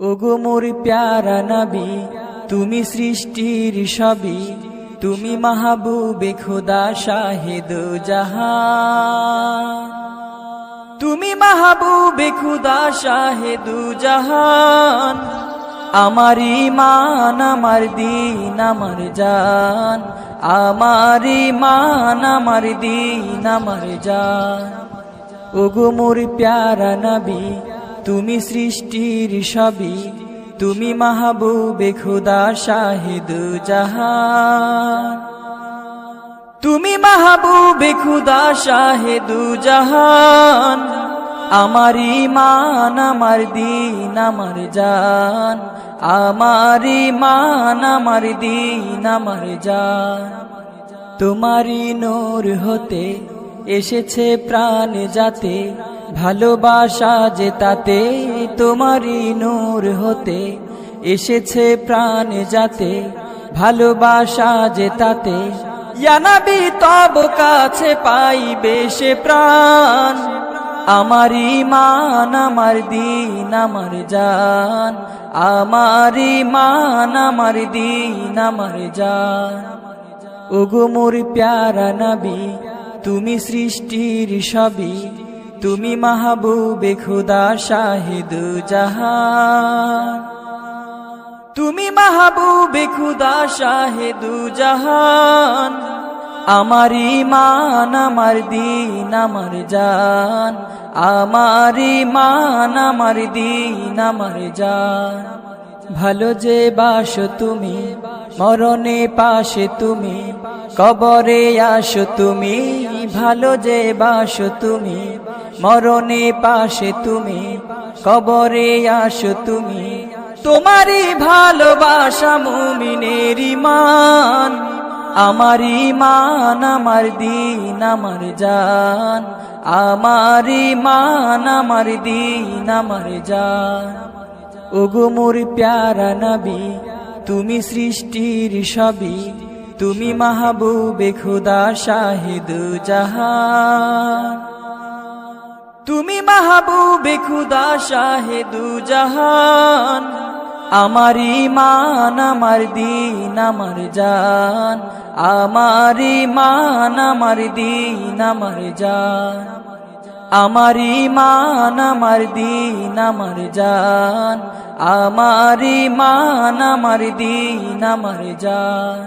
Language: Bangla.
ওগো মোর প্যারা নবী, তুমি সৃষ্টির সবই, তুমি মাহবুবে খোদা শাহিদ জাহান, তুমি মাহবুবে খোদা শাহিদ জাহান। আমার ঈমান আমার দীন আমার জান, আমার ঈমান আমার দীন আমার জান। ওগো মোর প্যারা নবী, তুমি সৃষ্টির সবই, তুমি মাহবুবে খোদা শাহিদ জাহান, তুমি মাহবুবে খোদা শাহিদ জাহান। আমার ঈমান আমার দীন আমার জান, আমার ঈমান আমার দীন আমার জান। তোমারি নূর হতে এসেছে প্রাণ যাতে, ভালোবাসা যে তাতে, তোমারি নূর হতে এসেছে প্রাণ যাতে, ভালোবাসা যে তাতে। ইয়া নবী তব কাছে পাইবে সে প্রাণ, আমার ঈমান আমার দীন আমার জান, আমার ঈমান আমার দীন আমার জান। ওগো মোর প্যারা নবী, তুমি সৃষ্টির সবই, তুমি মাহবুবে খোদা শাহিদ জাহান, তুমি মাহবুবে খোদা শাহিদ জাহান। আমার ঈমান আমার দীন আমার জান, আমার ঈমান আমার দীন আমার জান। ভালো যে বাসো তুমি, মরণে পাশে তুমি, কবরে আসো তুমি। ভালো যে বাসো তুমি, মরণে পাশে তুমি, কবরে আসো তুমি। তোমারই ভালোবাসা মুমিনের ঈমান, আমার ঈমান আমার দীন আমার জান, আমার ঈমান আমার দীন আমার জান। ওগো মোর প্যারা নবী, তুমি সৃষ্টির সবই, তুমি মাহবুবে খোদা শাহিদ জাহান, তুমি মাহবুবে খোদা শাহিদ জাহান। আমার ঈমান আমার দীন আমার জান, আমার ঈমান আমার দীন আমার জান। আমার ঈমান আমার দীন আমার জান, আমার ঈমান আমার দীন আমার জান।